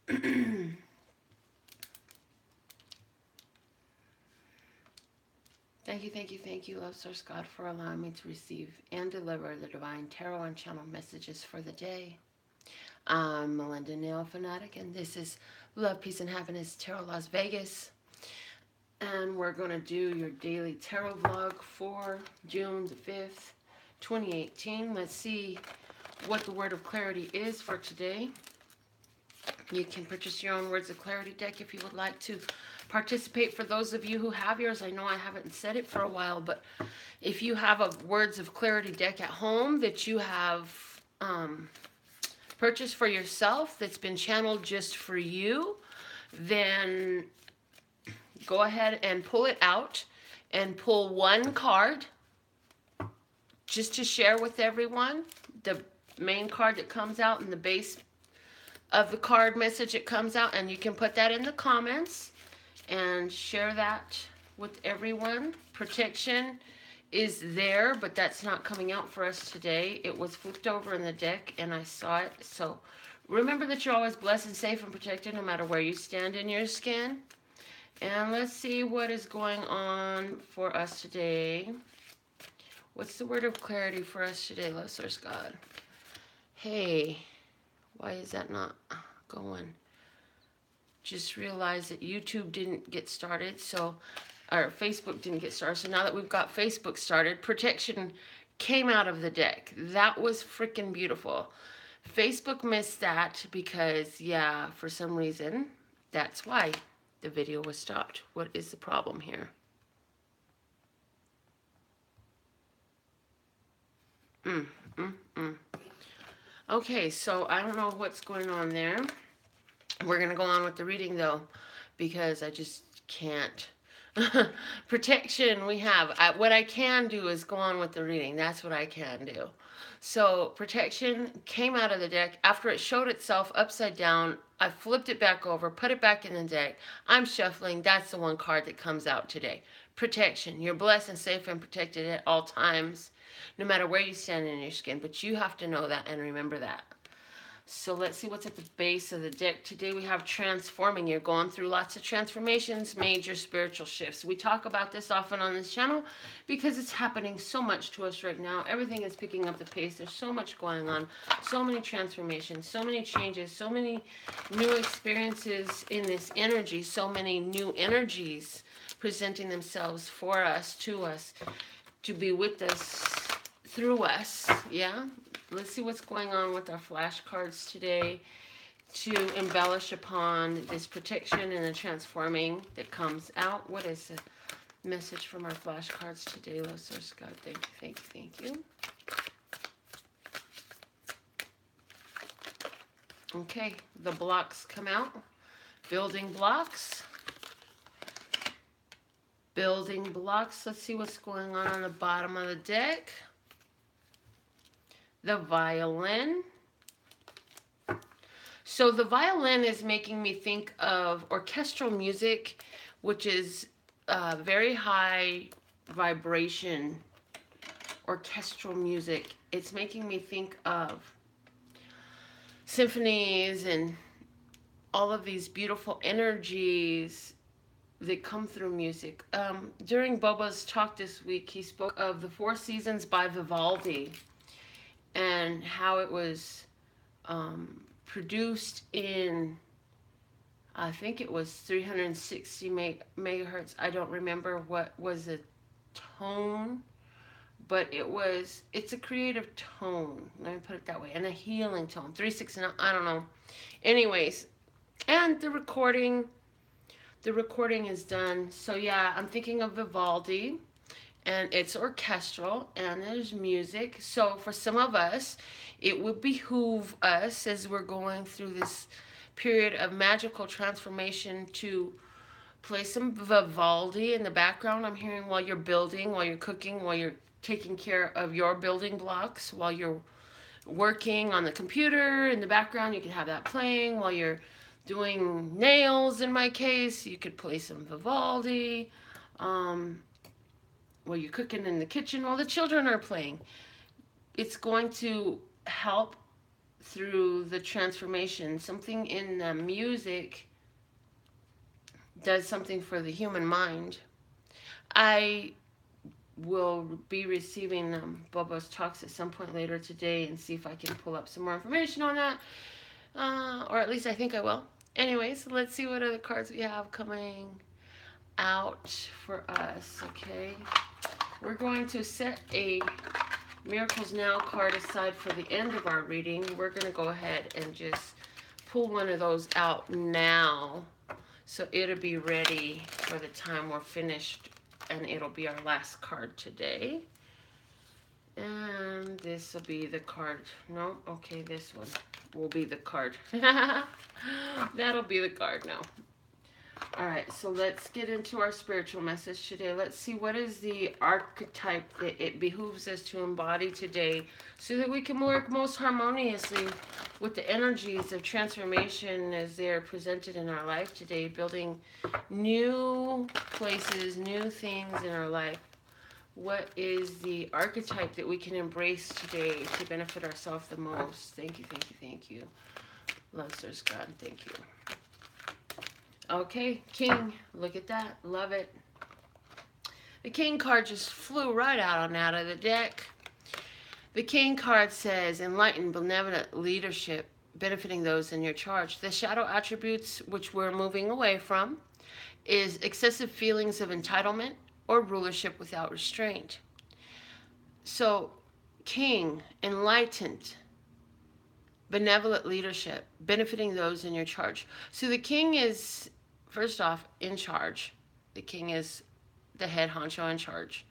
Thank you, love source God, for allowing me to receive and deliver the divine tarot and channel messages for the day. I'm Melinda, NailFanatic, and this is Love, Peace, and Happiness Tarot Las Vegas. And we're going to do your daily tarot vlog for June the 5th, 2018. Let's see what the word of clarity is for today. You can purchase your own Words of Clarity deck if you would like to participate. For those of you who have yours, I know I haven't said it for a while, but if you have a Words of Clarity deck at home that you have purchased for yourself, that's been channeled just for you, then go ahead and pull it out and pull one card just to share with everyone. The main card that comes out in the base of the card message, it comes out, and you can put that in the comments and share that with everyone. Protection is there, but that's not coming out for us today. It was flipped over in the deck and I saw it. So remember that you're always blessed and safe and protected no matter where you stand in your skin. And let's see what is going on for us today. What's the word of clarity for us today, love source God? Hey, why is that not going? Just realized that YouTube didn't get started, so, or Facebook didn't get started. So now that we've got Facebook started, protection came out of the deck. That was freaking beautiful. Facebook missed that because, yeah, for some reason, that's why the video was stopped. What is the problem here? Okay, so I don't know what's going on there. We're going to go on with the reading, though, because I just can't. Protection we have. What I can do is go on with the reading. That's what I can do. So protection came out of the deck. After it showed itself upside down, I flipped it back over, put it back in the deck. I'm shuffling. That's the one card that comes out today. Protection. You're blessed and safe and protected at all times, no matter where you stand in your skin. But you have to know that and remember that. So let's see what's at the base of the deck. Today we have transforming. You're going through lots of transformations, major spiritual shifts. We talk about this often on this channel because it's happening so much to us right now. Everything is picking up the pace. There's so much going on. So many transformations, so many changes, so many new experiences in this energy, so many new energies presenting themselves for us, to be with us, through us, yeah? Let's see what's going on with our flashcards today to embellish upon this protection and the transforming that comes out. What is the message from our flashcards today, love source God? Thank you. Okay, the blocks come out. Building blocks. Building blocks. Let's see what's going on the bottom of the deck. The violin. So the violin is making me think of orchestral music, which is very high vibration orchestral music. It's making me think of symphonies and all of these beautiful energies that come through music. During Boba's talk this week, he spoke of the Four Seasons by Vivaldi, and how it was produced in, I think it was 360 megahertz. I don't remember what was the tone, but it's a creative tone. Let me put it that way. And a healing tone. 369, I don't know. Anyways, and the recording is done. So yeah, I'm thinking of Vivaldi. And it's orchestral, and there's music. So for some of us, it would behoove us, as we're going through this period of magical transformation, to play some Vivaldi in the background. I'm hearing while you're building, while you're cooking, while you're taking care of your building blocks, while you're working on the computer in the background, you can have that playing. While you're doing nails, in my case, you could play some Vivaldi. While you're cooking in the kitchen, while the children are playing. It's going to help through the transformation. Something in the music does something for the human mind. I will be receiving Bobo's talks at some point later today and see if I can pull up some more information on that. Or at least I think I will. Anyways, let's see what other cards we have coming out for us, okay? We're going to set a Miracles Now card aside for the end of our reading. We're going to go ahead and just pull one of those out now, so it'll be ready for the time we're finished, and it'll be our last card today. And this will be the card. No, okay, this one will be the card. That'll be the card now. All right, so let's get into our spiritual message today. Let's see what is the archetype that it behooves us to embody today so that we can work most harmoniously with the energies of transformation as they're presented in our life today, building new places, new things in our life. What is the archetype that we can embrace today to benefit ourselves the most? Thank you, thank you, thank you. Love, Source God, thank you. Okay, King, look at that. Love it. The King card just flew right out of the deck. The King card says, enlightened, benevolent leadership, benefiting those in your charge. The shadow attributes which we're moving away from is excessive feelings of entitlement or rulership without restraint. So, King, enlightened, benevolent leadership, benefiting those in your charge. So the King is, first off, in charge. The King is the head honcho in charge.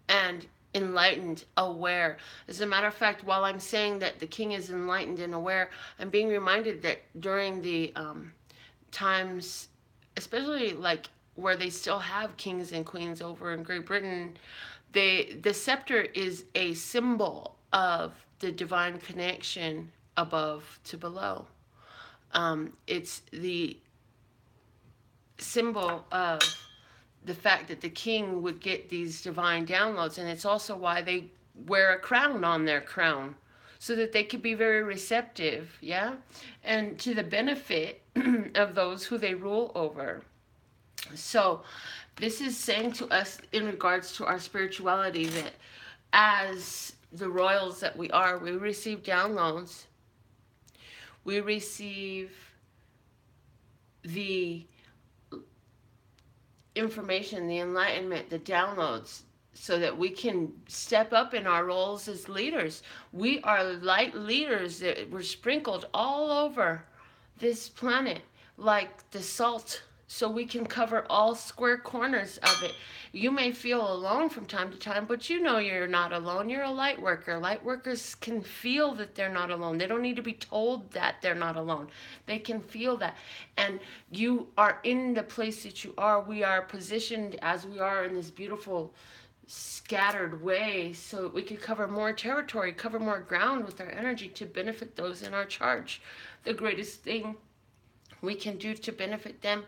And enlightened, aware. As a matter of fact, while I'm saying that the King is enlightened and aware, I'm being reminded that during the times, especially like where they still have kings and queens over in Great Britain, the scepter is a symbol of the divine connection above to below. It's the symbol of the fact that the king would get these divine downloads, and it's also why they wear a crown on their crown, so that they could be very receptive, yeah, and to the benefit of those who they rule over. So this is saying to us in regards to our spirituality that as the royals that we are, we receive downloads, we receive the information, the enlightenment, the downloads, so that we can step up in our roles as leaders. We are light leaders that were sprinkled all over this planet like the salt, so we can cover all square corners of it. You may feel alone from time to time, but you know you're not alone. You're a light worker. Light workers can feel that they're not alone. They don't need to be told that they're not alone. They can feel that. And you are in the place that you are. We are positioned as we are in this beautiful scattered way so that we could cover more territory, cover more ground with our energy to benefit those in our charge. The greatest thing we can do to benefit them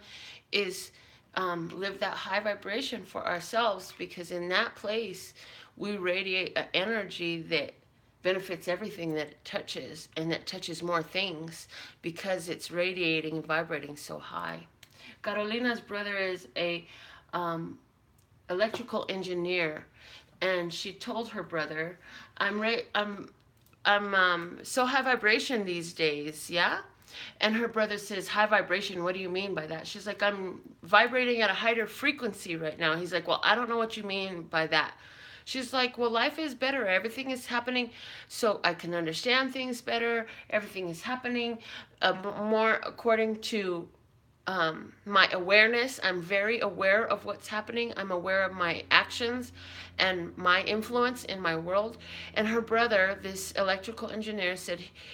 is live that high vibration for ourselves, because in that place we radiate an energy that benefits everything that it touches, and that touches more things because it's radiating and vibrating so high. Carolina's brother is a electrical engineer, and she told her brother, I'm so high vibration these days, yeah? And her brother says, high vibration, what do you mean by that? She's like, I'm vibrating at a higher frequency right now. He's like, well, I don't know what you mean by that. She's like, well, life is better. Everything is happening so I can understand things better. Everything is happening more according to my awareness. I'm very aware of what's happening. I'm aware of my actions and my influence in my world. And her brother, this electrical engineer,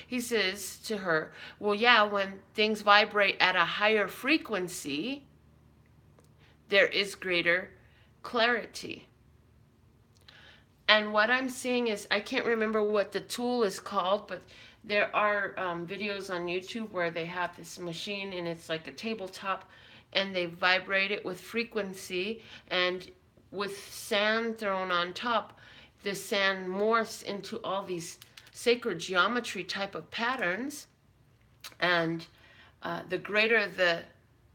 he says to her, well, yeah, when things vibrate at a higher frequency, there is greater clarity. And what I'm seeing is, I can't remember what the tool is called, but there are videos on YouTube where they have this machine, and it's like a tabletop, and they vibrate it with frequency, and with sand thrown on top, the sand morphs into all these sacred geometry type of patterns, and the greater the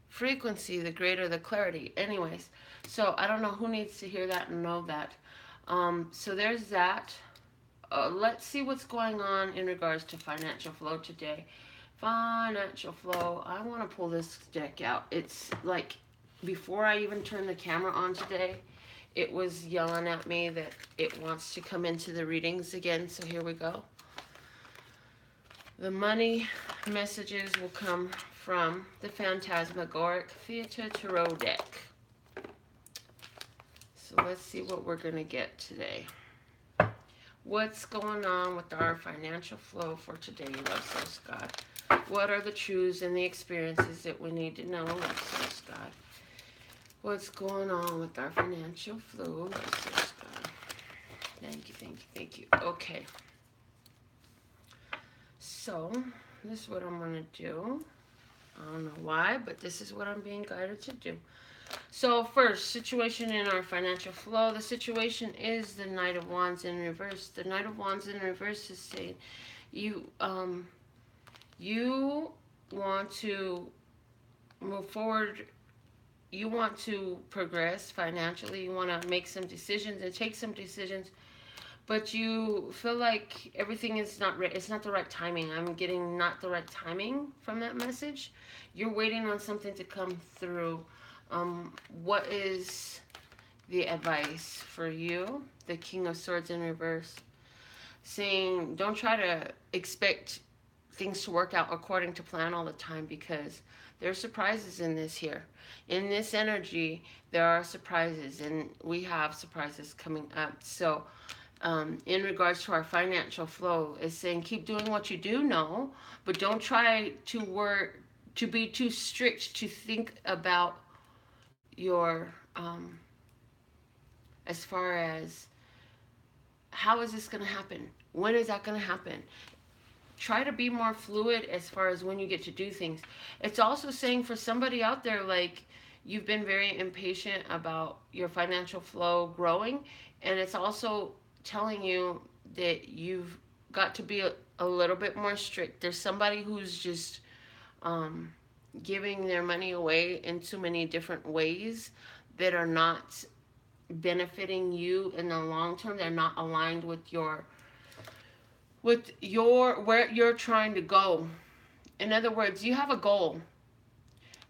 frequency, the greater the clarity. Anyways, so I don't know who needs to hear that and know that. So there's that. Let's see what's going on in regards to financial flow today. Financial flow. I want to pull this deck out. It's like before I even turned the camera on today, it was yelling at me that it wants to come into the readings again. So here we go. The money messages will come from the Phantasmagoric Theater Tarot deck. So let's see what we're going to get today. What's going on with our financial flow for today, Love Source God? What are the truths and the experiences that we need to know, Love Source God? What's going on with our financial flow, Love Source God? Thank you, thank you, thank you. Okay. So, this is what I'm going to do. I don't know why, but this is what I'm being guided to do. So first, situation in our financial flow. The situation is the Knight of Wands in reverse. The Knight of Wands in reverse is saying you want to move forward. You want to progress financially. You want to make some decisions and take some decisions, but you feel like everything is not right. It's not the right timing. I'm getting not the right timing from that message. You're waiting on something to come through. What is the advice for you? The King of Swords in reverse. Saying, don't try to expect things to work out according to plan all the time, because there are surprises in this here. In this energy, there are surprises, and we have surprises coming up. So, in regards to our financial flow, is saying keep doing what you do know, but don't try to be too strict to think about your as far as how is this going to happen, when is that going to happen. Try to be more fluid as far as when you get to do things. It's also saying for somebody out there, like, you've been very impatient about your financial flow growing, and it's also telling you that you've got to be a little bit more strict. There's somebody who's just giving their money away in too many different ways that are not benefiting you in the long term. They're not aligned with your where you're trying to go. In other words, you have a goal.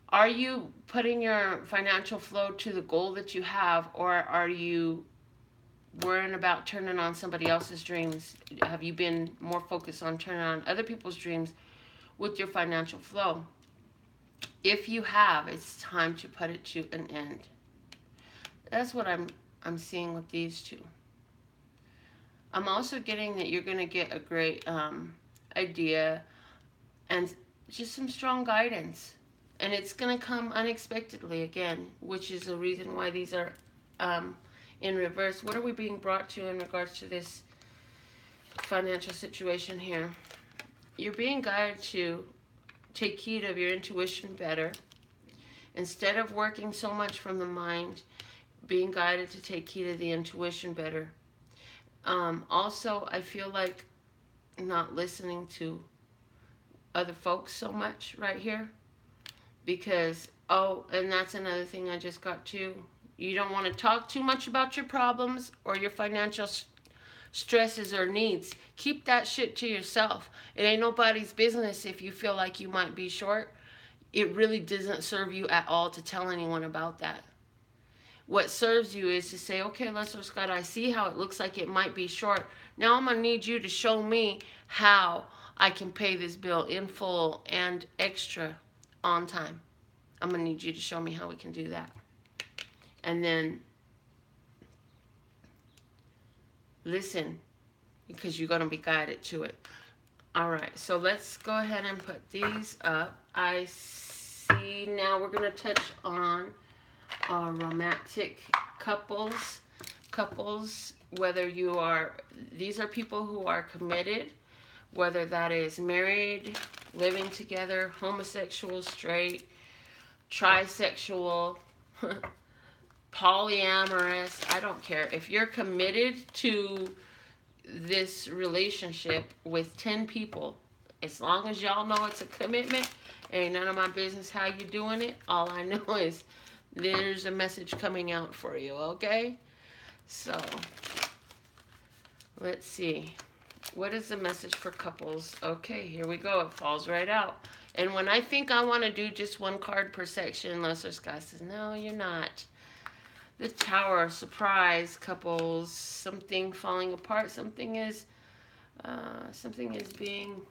Are you putting your financial flow to the goal that you have, or are you worrying about turning on somebody else's dreams? Have you been more focused on turning on other people's dreams with your financial flow? If you have, it's time to put it to an end. That's what I'm seeing with these two. I'm also getting that you're going to get a great idea and just some strong guidance. And it's going to come unexpectedly again, which is the reason why these are in reverse. What are we being brought to in regards to this financial situation here? You're being guided to take heed of your intuition better. Instead of working so much from the mind, being guided to take heed of the intuition better. Also, I feel like not listening to other folks so much right here. Because, and that's another thing I just got to. You don't want to talk too much about your problems or your financial stresses or needs. Keep that shit to yourself. It ain't nobody's business if you feel like you might be short. It really doesn't serve you at all to tell anyone about that. What serves you is to say, okay, Lester Scott, I see how it looks like it might be short. Now I'm going to need you to show me how I can pay this bill in full and extra on time. I'm going to need you to show me how we can do that. And then listen, because you're going to be guided to it. All right, so let's go ahead and put these up. I see now we're going to touch on romantic couples, whether you are, these are people who are committed, whether that is married, living together, homosexual, straight, trisexual, polyamorous, I don't care. If you're committed to this relationship with 10 people. As long as y'all know it's a commitment, ain't none of my business how you doing it. All I know is there's a message coming out for you, okay? So, let's see. What is the message for couples? Okay, here we go. It falls right out. And when I think I want to do just one card per section, Lesser Sky says, no, you're not. The Tower, surprise, couples, something falling apart, something is being,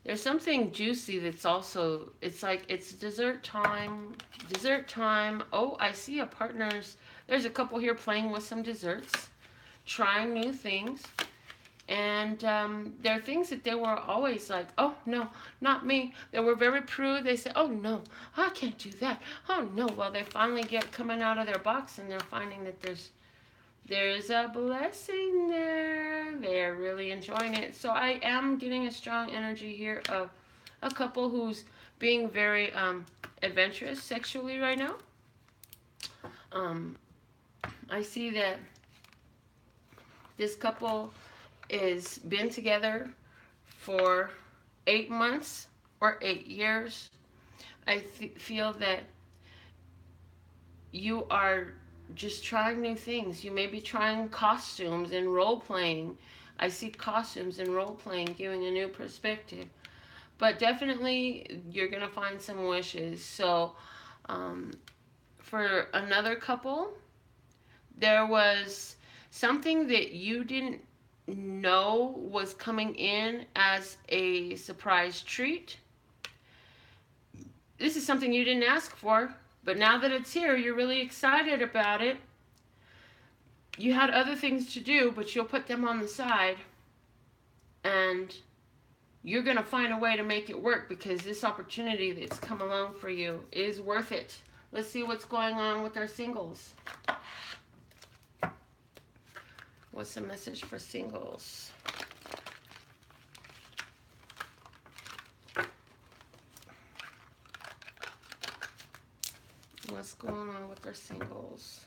there's something juicy that's also, it's like, it's dessert time, oh, I see a partner's, there's a couple here playing with some desserts, trying new things, and there are things that they were always like, oh no, not me. They were very prude. They said, oh no, I can't do that. Oh no. Well, they finally get coming out of their box and they're finding that there's a blessing there. They're really enjoying it. So I am getting a strong energy here of a couple who's being very adventurous sexually right now. I see that this couple is been together for 8 months or 8 years. I feel that you are just trying new things. You may be trying costumes and role playing. I see costumes and role playing giving a new perspective. But definitely you're going to find some wishes. So for another couple, there was something that you didn't know was coming in as a surprise treat. This is something you didn't ask for, but now that it's here, you're really excited about it. You had other things to do, but you'll put them on the side, and you're going to find a way to make it work because this opportunity that's come along for you is worth it. Let's see what's going on with our singles. What's the message for singles? What's going on with our singles?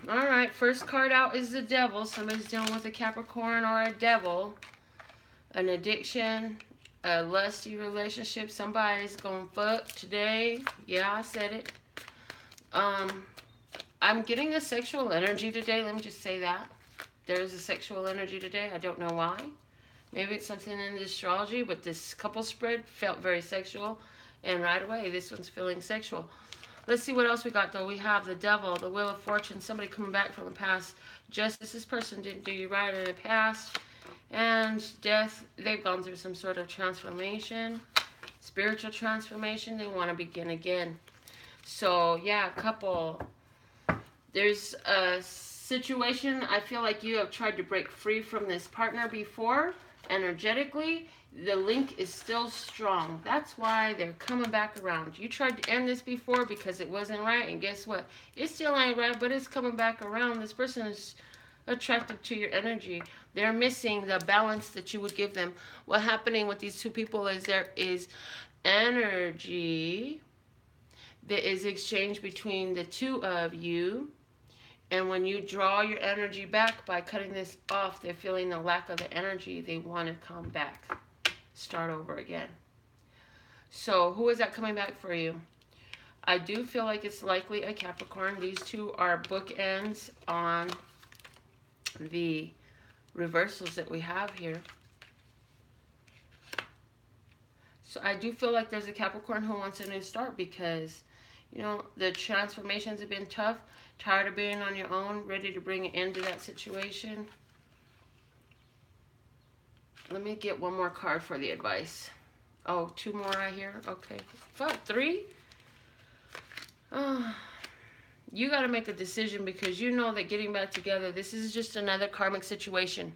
All right, first card out is the Devil. Somebody's dealing with a Capricorn or a Devil. An addiction, a lusty relationship. Somebody's going fuck today. Yeah, I said it. I'm getting a sexual energy today. Let me just say that. There's a sexual energy today. I don't know why. Maybe it's something in the astrology, but this couple spread felt very sexual. And right away, this one's feeling sexual. Let's see what else we got, though. We have the Devil, the Wheel of Fortune, somebody coming back from the past. Justice, this person didn't do you right in the past. And Death, they've gone through some sort of transformation, spiritual transformation. They want to begin again. So, yeah, couple. There's a situation, I feel like you have tried to break free from this partner before. Energetically, the link is still strong. That's why they're coming back around. You tried to end this before because it wasn't right, and guess what? It still ain't right, but it's coming back around. This person is attracted to your energy. They're missing the balance that you would give them. What's happening with these two people is there is energy that is exchanged between the two of you. And when you draw your energy back by cutting this off, they're feeling the lack of the energy. They want to come back. Start over again. So who is that coming back for you? I do feel like it's likely a Capricorn. These two are bookends on the reversals that we have here. So I do feel like there's a Capricorn who wants a new start because, you know, the transformations have been tough. Tired of being on your own, ready to bring an end to that situation. Let me get one more card for the advice. Oh, 2 more right here. Okay. 3? Oh, you got to make a decision because you know that getting back together, this is just another karmic situation.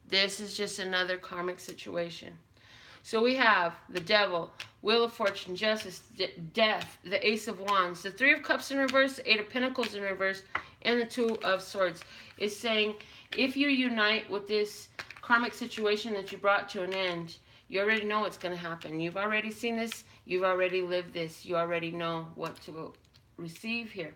This is just another karmic situation. So we have the Devil, Wheel of Fortune, Justice, Death, the Ace of Wands, the 3 of Cups in reverse, the 8 of Pentacles in reverse, and the 2 of Swords. It's saying if you unite with this karmic situation that you brought to an end, you already know what's going to happen. You've already seen this. You've already lived this. You already know what to receive here.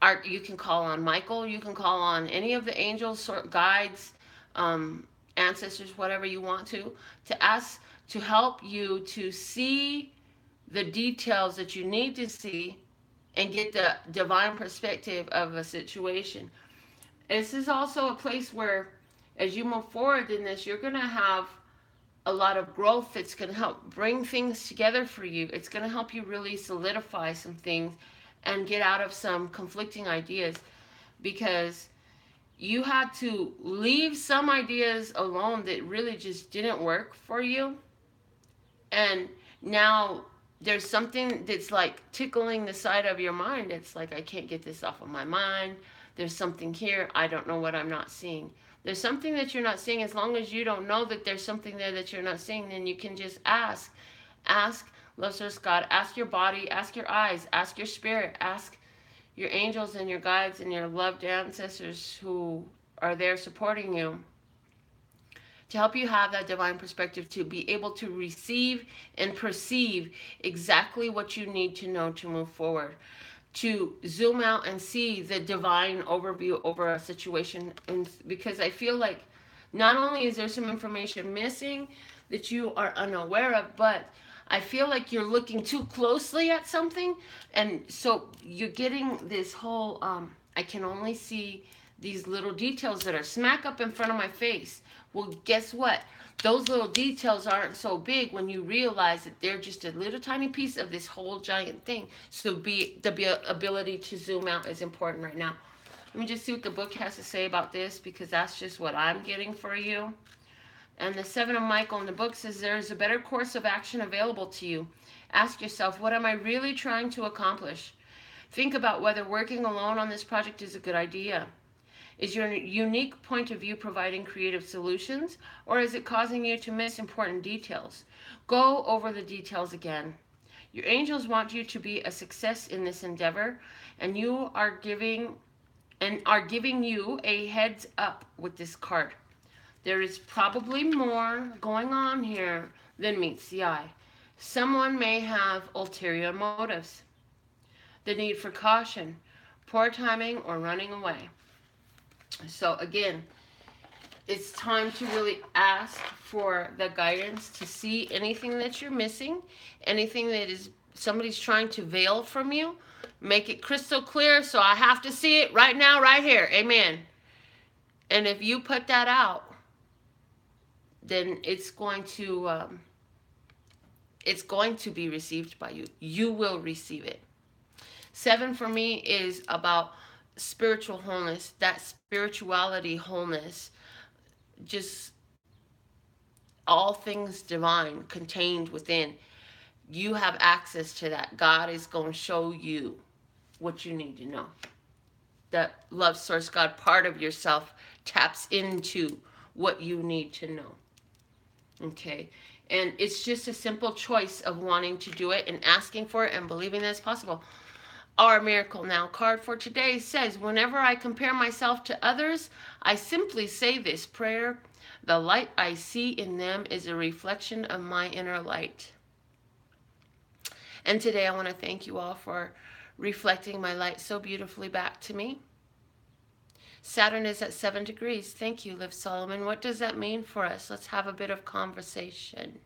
You can call on Michael, you can call on any of the angels, guides, ancestors, whatever you want to ask to help you to see the details that you need to see and get the divine perspective of a situation. This is also a place where, as you move forward in this, you're going to have a lot of growth that's going to help bring things together for you. It's going to help you really solidify some things and get out of some conflicting ideas, because you had to leave some ideas alone that really just didn't work for you. And now there's something that's like tickling the side of your mind. It's like, I can't get this off of my mind. There's something here. I don't know what I'm not seeing. There's something that you're not seeing. As long as you don't know that there's something there that you're not seeing, then you can just ask. Ask, love source God. Ask your body. Ask your eyes. Ask your spirit. Ask your angels and your guides and your loved ancestors who are there supporting you, to help you have that divine perspective, to be able to receive and perceive exactly what you need to know to move forward, to zoom out and see the divine overview over a situation. And because I feel like not only is there some information missing that you are unaware of, but I feel like you're looking too closely at something, and so you're getting this whole I can only see these little details that are smack up in front of my face. Well, guess what? Those little details aren't so big when you realize that they're just a little tiny piece of this whole giant thing. So the ability to zoom out is important right now. Let me just see what the book has to say about this, because that's just what I'm getting for you. And the Seven of Michael in the book says, there is a better course of action available to you. Ask yourself, what am I really trying to accomplish? Think about whether working alone on this project is a good idea. Is your unique point of view providing creative solutions, or is it causing you to miss important details? Go over the details again. Your angels want you to be a success in this endeavor, and are giving you a heads up with this card. There is probably more going on here than meets the eye. Someone may have ulterior motives. The need for caution, poor timing, or running away. So again, it's time to really ask for the guidance to see anything that you're missing, anything that is somebody's trying to veil from you. Make it crystal clear, so I have to see it right now, right here. Amen. And if you put that out, then it's going to be received by you. You will receive it. 7 for me is about spiritual wholeness, that spirituality wholeness, just all things divine contained within. You have access to that. God is going to show you what you need to know. That love source God part of yourself taps into what you need to know. Okay? And it's just a simple choice of wanting to do it and asking for it and believing that it's possible. Our Miracle Now card for today says, whenever I compare myself to others, I simply say this prayer: the light I see in them is a reflection of my inner light. And today I want to thank you all for reflecting my light so beautifully back to me. Saturn is at 7 degrees. Thank you, Liv Solomon. What does that mean for us? Let's have a bit of conversation.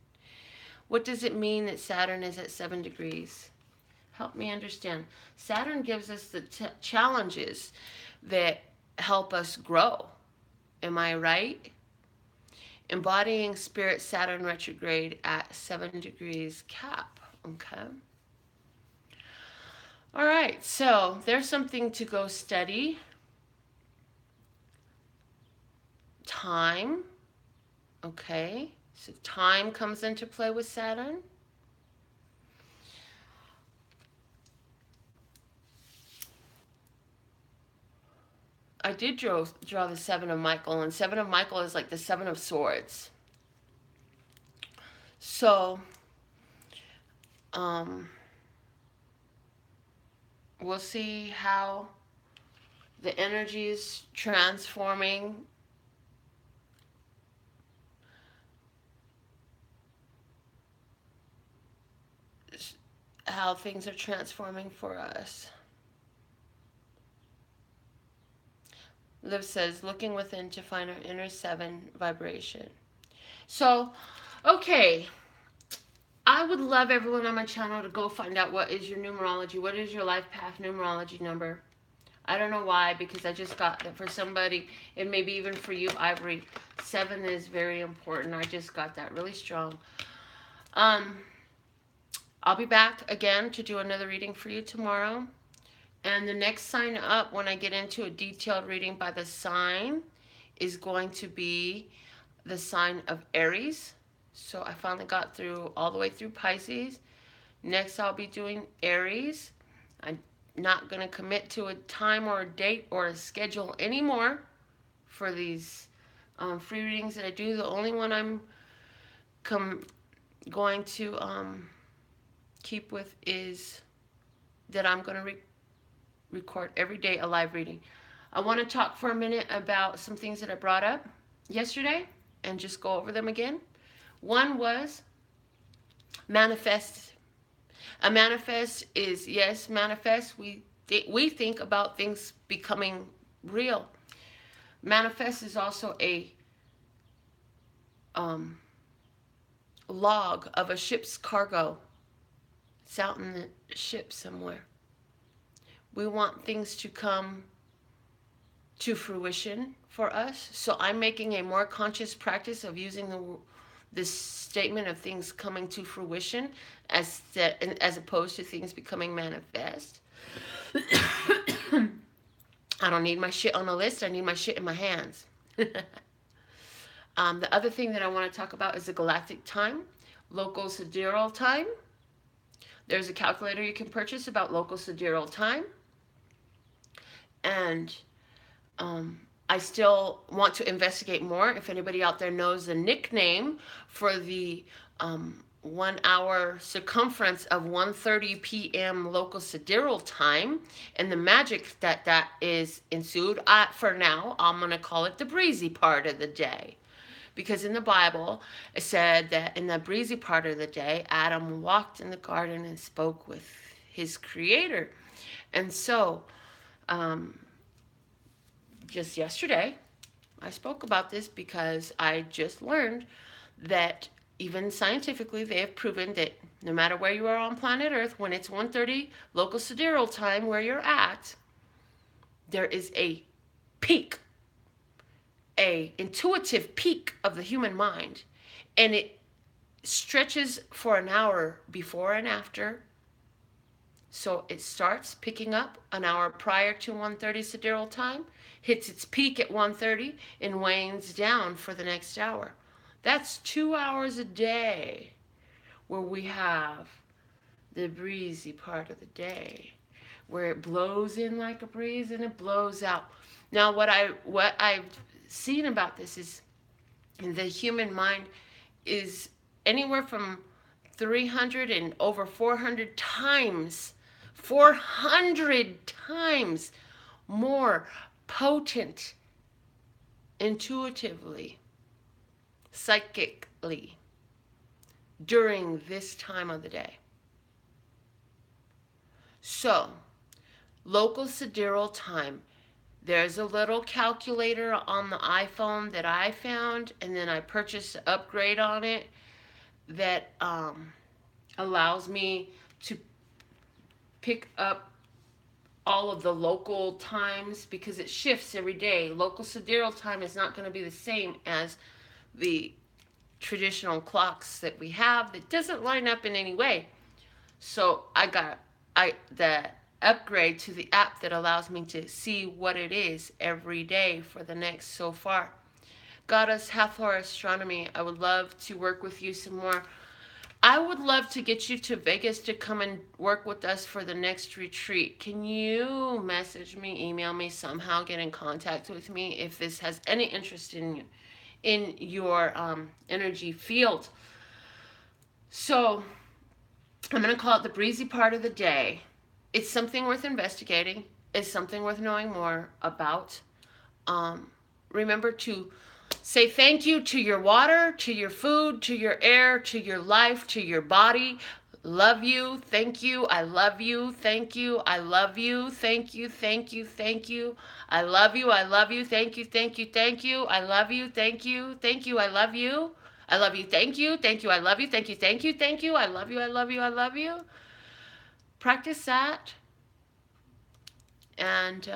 What does it mean that Saturn is at 7 degrees? Help me understand. Saturn gives us the challenges that help us grow. Am I right? Embodying Spirit, Saturn retrograde at 7 degrees Cap. Okay. All right. So there's something to go study. Time. Okay. So time comes into play with Saturn. I did draw the 7 of Michael, and 7 of Michael is like the 7 of Swords. So, we'll see how the energy is transforming. How things are transforming for us. Liv says, looking within to find our inner 7 vibration. So, okay. I would love everyone on my channel to go find out what is your numerology. What is your life path numerology number? I don't know why, because I just got that for somebody, and maybe even for you, Ivory. 7 is very important. I just got that really strong. I'll be back again to do another reading for you tomorrow. And the next sign up, when I get into a detailed reading by the sign, is going to be the sign of Aries. So I finally got through all the way through Pisces. Next, I'll be doing Aries. I'm not going to commit to a time or a date or a schedule anymore for these free readings that I do. The only one I'm going to keep with is that I'm going to record every day a live reading. I want to talk for a minute about some things that I brought up yesterday and just go over them again. One was manifest. A manifest is, yes, manifest. We think about things becoming real. Manifest is also a log of a ship's cargo. It's out in the ship somewhere. We want things to come to fruition for us. So I'm making a more conscious practice of using this statement of things coming to fruition as opposed to things becoming manifest. I don't need my shit on a list. I need my shit in my hands. The other thing that I want to talk about is the galactic time, local sidereal time. There's a calculator you can purchase about local sidereal time. And I still want to investigate more. If anybody out there knows the nickname for the 1 hour circumference of 1:30 p.m. local sidereal time and the magic that is ensued, for now, I'm going to call it the breezy part of the day. Because in the Bible, it said that in the breezy part of the day, Adam walked in the garden and spoke with his creator. And so, just yesterday, I spoke about this because I just learned that even scientifically, they have proven that no matter where you are on planet Earth, when it's 1:30 local sidereal time where you're at, there is a peak, a intuitive peak of the human mind, and it stretches for an hour before and after. So it starts picking up an hour prior to 1:30 sidereal time, hits its peak at 1:30, and wanes down for the next hour. That's 2 hours a day where we have the breezy part of the day, where it blows in like a breeze and it blows out. Now, what I've seen about this is the human mind is anywhere from 300 and over 400 times more potent intuitively, psychically, during this time of the day. So, local sidereal time, there's a little calculator on the iPhone that I found, and then I purchased an upgrade on it that allows me to pick up all of the local times because it shifts every day. Local sidereal time is not going to be the same as the traditional clocks that we have. That doesn't line up in any way. So I got the upgrade to the app that allows me to see what it is every day for the next so far. Goddess Hathor Astronomy, I would love to work with you some more. I would love to get you to Vegas to come and work with us for the next retreat. Can you message me, email me, somehow get in contact with me if this has any interest in your energy field? So I'm going to call it the breezy part of the day. It's something worth investigating. It's something worth knowing more about. Remember to say thank you to your water, to your food, to your air, to your life, to your body. Love you. Thank you. I love you. Thank you. I love you. Thank you. Thank you. Thank you. I love you. I love you. Thank you. Thank you. Thank you. I love you. Thank you. Thank you. I love you. I love you. Thank you. Thank you. I love you. Thank you. Thank you. Thank you. I love you. I love you. I love you. Practice that. And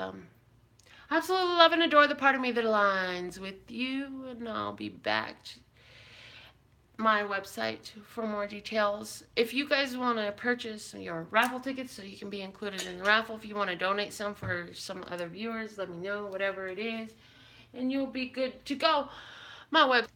absolutely love and adore the part of me that aligns with you. And I'll be back to my website for more details. If you guys want to purchase your raffle tickets so you can be included in the raffle, if you want to donate some for some other viewers, let me know, whatever it is, and you'll be good to go. My website